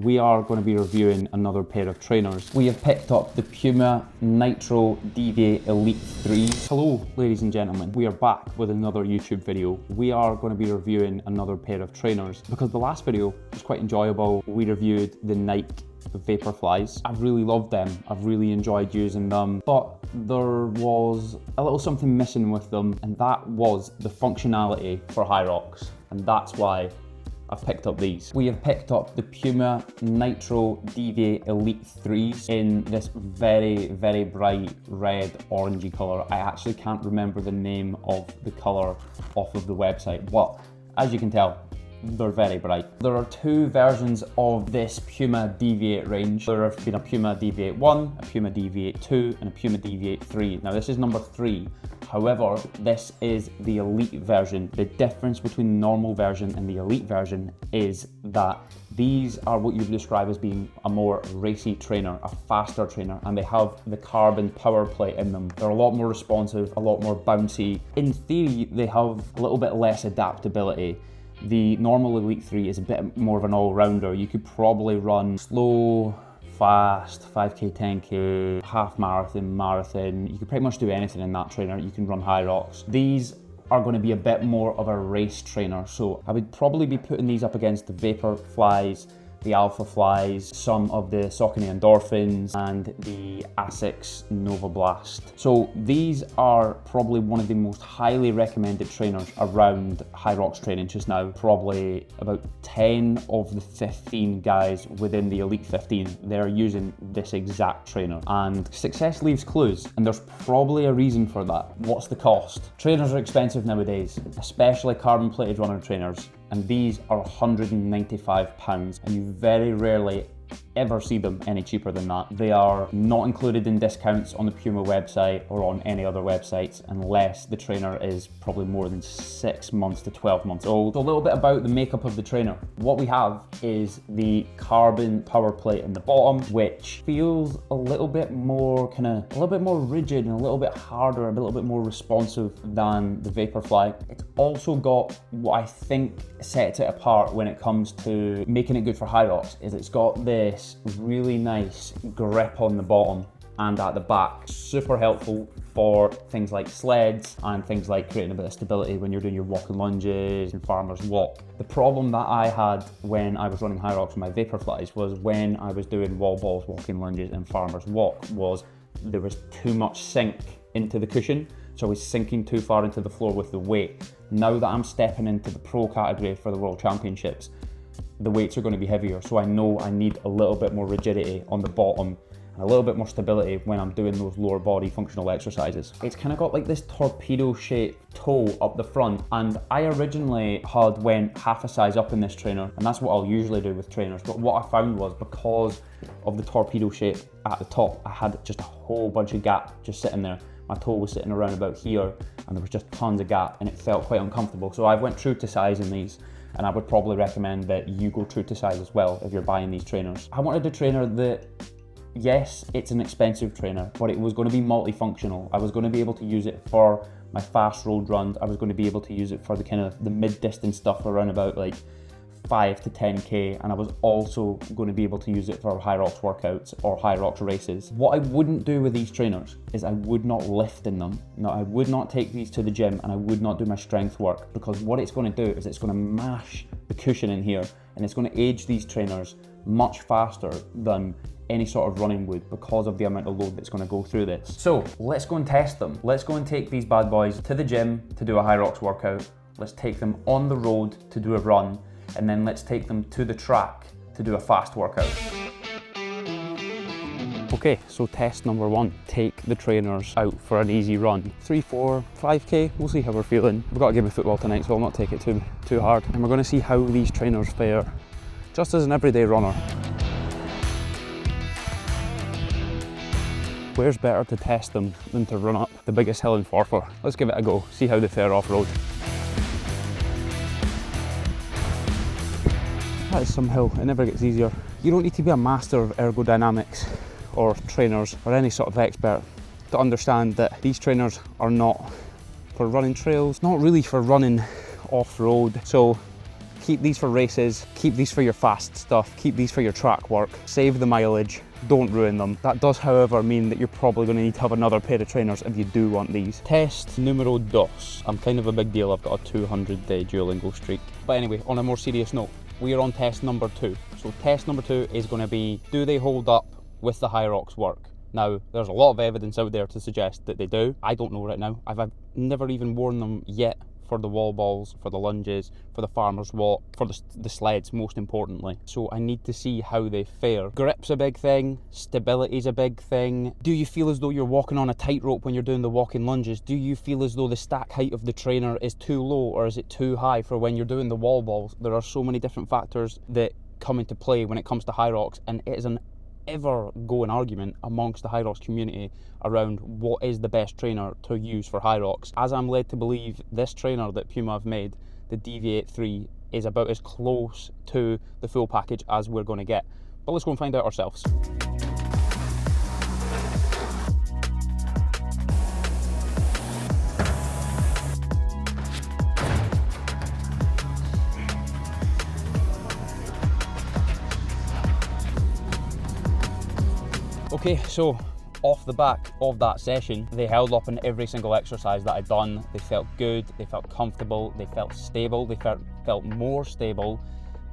we are going to be reviewing another pair of trainers. We have picked up the Puma Nitro Deviate Elite 3. Hello, ladies and gentlemen. We are back with another YouTube video. We are going to be reviewing another pair of trainers because the last video was quite enjoyable. We reviewed the Nike Vaporflies. I've really loved them. I've really enjoyed using them, but there was a little something missing with them, and that was the functionality for Hyrox, and that's why I've picked up these. We have picked up the Puma Nitro Deviate Elite 3s in this very, very bright red orangey colour. I actually can't remember the name of the colour off of the website, but as you can tell, they're very bright. There are two versions of this Puma Deviate range. There have been a Puma Deviate 1, a Puma Deviate 2, and a Puma Deviate 3. Now this is number 3. However, this is the Elite version. The difference between the normal version and the Elite version is that these are what you would describe as being a more racy trainer, a faster trainer, and they have the carbon power plate in them. They're a lot more responsive, a lot more bouncy. In theory, they have a little bit less adaptability. The normal Elite 3 is a bit more of an all-rounder. You could probably run slow, fast, 5k, 10k, half marathon, marathon. You could pretty much do anything in that trainer. You can run Hyrox. These are going to be a bit more of a race trainer. So I would probably be putting these up against the Vaporflies, the Alpha Flies, some of the Saucony Endorphins, and the Asics Nova Blast. So these are probably one of the most highly recommended trainers around Hyrox training just now. Probably about 10 of the 15 guys within the Elite 15, they're using this exact trainer. And success leaves clues, and there's probably a reason for that. What's the cost? Trainers are expensive nowadays, especially carbon plated runner trainers. And these are £195, and you very rarely ever see them any cheaper than that. They are not included in discounts on the Puma website or on any other websites unless the trainer is probably more than 6 months to 12 months old. So a little bit about the makeup of the trainer. What we have is the carbon power plate in the bottom, which feels a little bit more rigid and a little bit harder, a little bit more responsive than the Vaporfly. It's also got what I think sets it apart when it comes to making it good for Hyrox is it's got this really nice grip on the bottom and at the back. Super helpful for things like sleds and things like creating a bit of stability when you're doing your walking lunges and farmer's walk. The problem that I had when I was running Hyrox with my Vaporflies was when I was doing wall balls, walking lunges and farmer's walk was there was too much sink into the cushion. So I was sinking too far into the floor with the weight. Now that I'm stepping into the pro category for the World Championships, the weights are going to be heavier, so I know I need a little bit more rigidity on the bottom and a little bit more stability when I'm doing those lower body functional exercises. It's kind of got like this torpedo shaped toe up the front, and I originally had went half a size up in this trainer, and that's what I'll usually do with trainers, but what I found was because of the torpedo shape at the top, I had just a whole bunch of gap just sitting there. My toe was sitting around about here and there was just tons of gap and it felt quite uncomfortable. So I went true to size in these, and I would probably recommend that you go true to size as well if you're buying these trainers. I wanted a trainer that, yes, it's an expensive trainer, but it was going to be multifunctional. I was going to be able to use it for my fast road runs. I was going to be able to use it for the kind of the mid-distance stuff around about like 5 to 10k, and I was also going to be able to use it for Hyrox workouts or Hyrox races. What I wouldn't do with these trainers is I would not lift in them. No, I would not take these to the gym and I would not do my strength work, because what it's going to do is it's going to mash the cushion in here and it's going to age these trainers much faster than any sort of running would because of the amount of load that's going to go through this. So let's go and test them. Let's go and take these bad boys to the gym to do a Hyrox workout. Let's take them on the road to do a run, and then let's take them to the track to do a fast workout. Okay, so test number 1, take the trainers out for an easy run. 3, 4, 5k, we'll see how we're feeling. We've got a game of football tonight, so I'll not take it too hard. And we're gonna see how these trainers fare, just as an everyday runner. Where's better to test them than to run up the biggest hill in Forfar? Let's give it a go, see how they fare off-road. That is some hill, it never gets easier. You don't need to be a master of ergodynamics or trainers or any sort of expert to understand that these trainers are not for running trails, not really for running off-road. So Keep these for races, keep these for your fast stuff, keep these for your track work, save the mileage, don't ruin them. That does, however, mean that you're probably going to need to have another pair of trainers if you do want these. Test numero dos. I'm kind of a big deal, I've got a 200-day Duolingo streak. But anyway, on a more serious note, we are on test number 2. So test number 2 is going to be, do they hold up with the Hyrox work? Now, there's a lot of evidence out there to suggest that they do. I don't know right now. I've never even worn them yet for the wall balls, for the lunges, for the farmer's walk, for the sleds, most importantly. So I need to see how they fare. Grip's a big thing, stability's a big thing. Do you feel as though you're walking on a tightrope when you're doing the walking lunges? Do you feel as though the stack height of the trainer is too low, or is it too high for when you're doing the wall balls? There are so many different factors that come into play when it comes to Hyrox, and it is an ever-going argument amongst the Hyrox community around what is the best trainer to use for Hyrox. As I'm led to believe, this trainer that Puma have made, the Deviate 3, is about as close to the full package as we're going to get. But let's go and find out ourselves. Okay, so off the back of that session, they held up in every single exercise that I'd done. They felt good, they felt comfortable, they felt stable, they felt more stable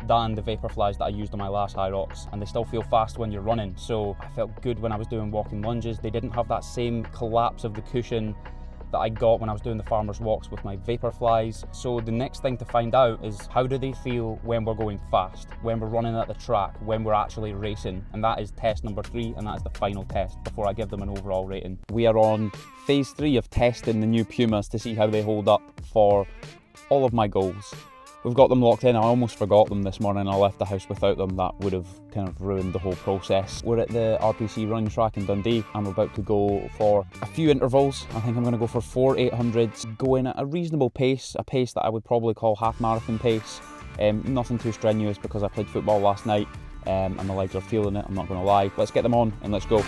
than the Vaporflies that I used on my last Hyrox, and they still feel fast when you're running. So I felt good when I was doing walking lunges. They didn't have that same collapse of the cushion that I got when I was doing the farmer's walks with my Vaporflies. So the next thing to find out is, how do they feel when we're going fast, when we're running at the track, when we're actually racing? And that is test number 3, and that is the final test before I give them an overall rating. We are on phase 3 of testing the new Pumas to see how they hold up for all of my goals. We've got them locked in. I almost forgot them this morning. I left the house without them. That would have kind of ruined the whole process. We're at the RPC running track in Dundee. I'm about to go for a few intervals. I think I'm going to go for 4 800s, going at a reasonable pace, a pace that I would probably call half marathon pace. Nothing too strenuous because I played football last night and my legs are feeling it, I'm not going to lie. Let's get them on and let's go.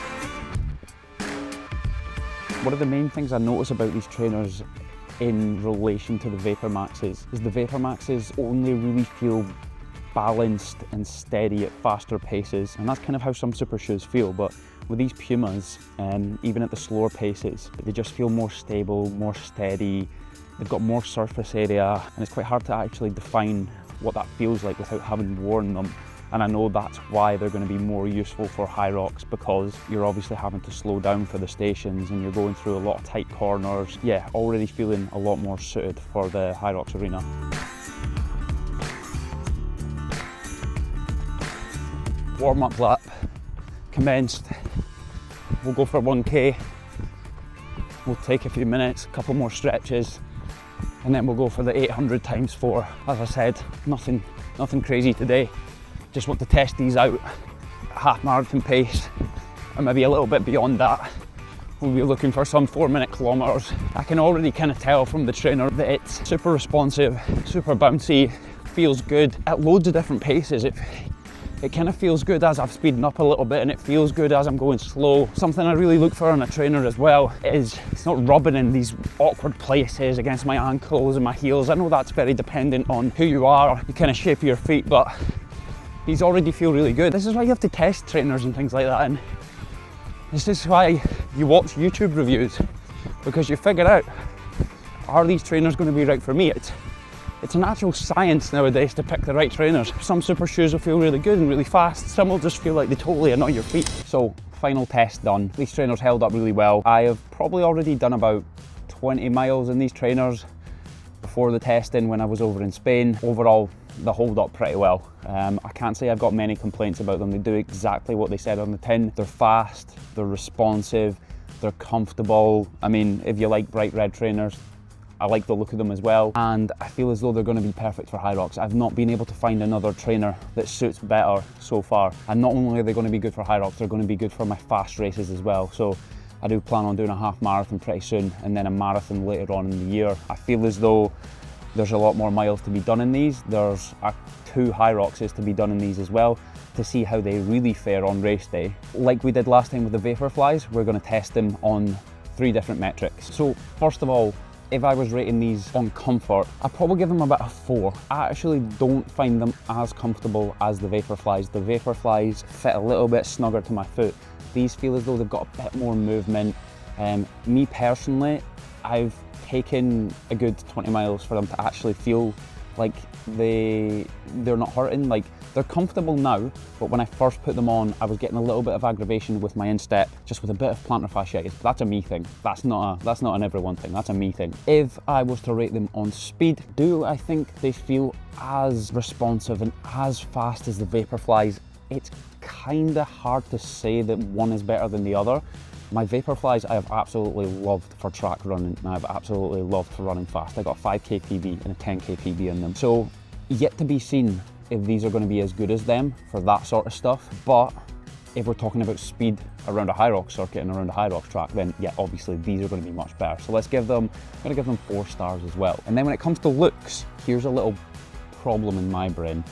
One of the main things I notice about these trainers in relation to the VaporMaxes is the VaporMaxes only really feel balanced and steady at faster paces, and that's kind of how some super shoes feel. But with these Pumas, even at the slower paces, they just feel more stable, more steady. They've got more surface area, and it's quite hard to actually define what that feels like without having worn them. And I know that's why they're going to be more useful for Hyrox, because you're obviously having to slow down for the stations and you're going through a lot of tight corners. Yeah, already feeling a lot more suited for the Hyrox arena. Warm-up lap commenced. We'll go for 1K. We'll take a few minutes, a couple more stretches, and then we'll go for the 800 times 4. As I said, nothing crazy today. Just want to test these out at half marathon pace, and maybe a little bit beyond that. We'll be looking for some 4-minute kilometers. I can already kind of tell from the trainer that it's super responsive, super bouncy, feels good at loads of different paces. It kind of feels good as I'm speeding up a little bit, and it feels good as I'm going slow. Something I really look for in a trainer as well is it's not rubbing in these awkward places against my ankles and my heels. I know that's very dependent on who you are, the kind of shape of your feet, but these already feel really good. This is why you have to test trainers and things like that, and this is why you watch YouTube reviews, because you figure out, are these trainers going to be right for me? It's an actual science nowadays to pick the right trainers. Some super shoes will feel really good and really fast, some will just feel like they totally annoy your feet. So, final test done. These trainers held up really well. I have probably already done about 20 miles in these trainers before the testing when I was over in Spain. Overall, they hold up pretty well. I can't say I've got many complaints about them. They do exactly what they said on the tin. They're fast, they're responsive, they're comfortable. I mean, if you like bright red trainers, I like the look of them as well. And I feel as though they're going to be perfect for Hyrox. I've not been able to find another trainer that suits better so far. And not only are they going to be good for Hyrox, they're going to be good for my fast races as well. So I do plan on doing a half marathon pretty soon, and then a marathon later on in the year. I feel as though there's a lot more miles to be done in these. There's 2 Hyroxes to be done in these as well, to see how they really fare on race day. Like we did last time with the Vaporflies, we're going to test them on 3 different metrics. So first of all, if I was rating these on comfort, I'd probably give them about a 4. I actually don't find them as comfortable as the Vaporflies. The Vaporflies fit a little bit snugger to my foot. These feel as though they've got a bit more movement. Me personally, I've taken a good 20 miles for them to actually feel like they're not hurting. Like, they're comfortable now, but when I first put them on, I was getting a little bit of aggravation with my instep, just with a bit of plantar fasciitis. But that's a me thing. That's not an everyone thing. That's a me thing. If I was to rate them on speed, do I think they feel as responsive and as fast as the Vaporflies? It's kind of hard to say that one is better than the other. My Vaporflies I have absolutely loved for track running, and I've absolutely loved for running fast. I got a 5k PB and a 10k PB in them. So yet to be seen if these are going to be as good as them for that sort of stuff. But if we're talking about speed around a Hyrox circuit and around a Hyrox track, then yeah, obviously these are going to be much better. So I'm going to give them 4 stars as well. And then when it comes to looks, here's a little problem in my brain.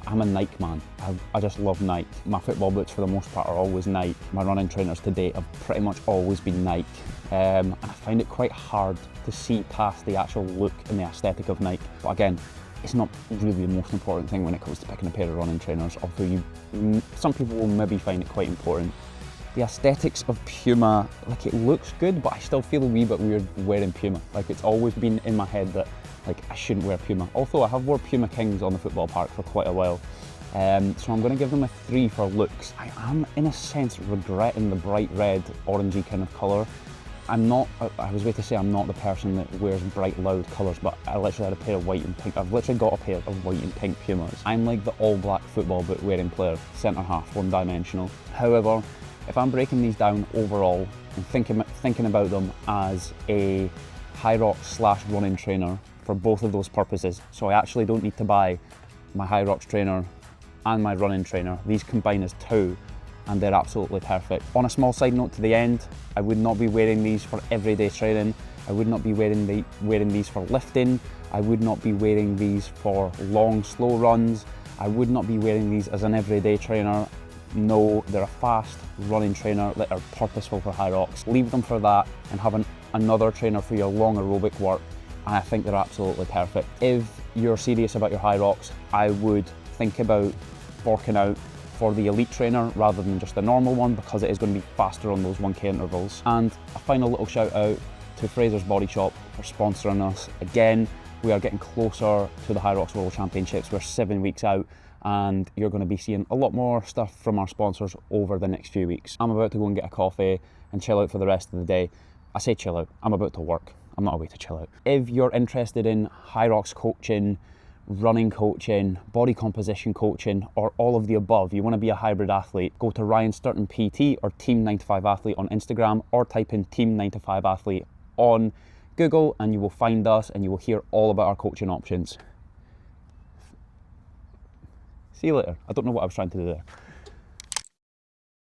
I'm a Nike man. I just love Nike. My football boots for the most part are always Nike. My running trainers to date have pretty much always been Nike. And I find it quite hard to see past the actual look and the aesthetic of Nike. But again, it's not really the most important thing when it comes to picking a pair of running trainers, although some people will maybe find it quite important. The aesthetics of Puma, like, it looks good, but I still feel a wee bit weird wearing Puma. Like, it's always been in my head that, like, I shouldn't wear Puma. Although I have worn Puma Kings on the football park for quite a while. So I'm going to give them a 3 for looks. I am, in a sense, regretting the bright red, orangey kind of colour. I was about to say I'm not the person that wears bright, loud colours, but I literally had a pair of white and pink. I've literally got a pair of white and pink Pumas. I'm like the all-black football boot wearing player, centre half, one-dimensional. However, if I'm breaking these down overall and thinking about them as a Hyrox / running trainer for both of those purposes, so I actually don't need to buy my Hyrox trainer and my running trainer. These combine as 2, and they're absolutely perfect. On a small side note to the end, I would not be wearing these for everyday training. I would not be wearing these for lifting. I would not be wearing these for long, slow runs. I would not be wearing these as an everyday trainer. No, they're a fast running trainer that are purposeful for Hyrox. Leave them for that and have another trainer for your long aerobic work, and I think they're absolutely perfect. If you're serious about your Hyrox, I would think about forking out for the Elite trainer rather than just the normal one, because it is going to be faster on those 1k intervals. And a final little shout out to Fraser's Body Shop for sponsoring us. Again, we are getting closer to the Hyrox World Championships. We're 7 weeks out, and you're going to be seeing a lot more stuff from our sponsors over the next few weeks. I'm about to go and get a coffee and chill out for the rest of the day. I say chill out, I'm about to work. I'm not away to chill out. If you're interested in Hyrox coaching, running coaching, body composition coaching, or all of the above, you want to be a hybrid athlete, go to Ryan Sturton PT or Team 9to5 Athlete on Instagram, or type in Team 9to5 Athlete on Google, and you will find us and you will hear all about our coaching options. See you later. I don't know what I was trying to do there.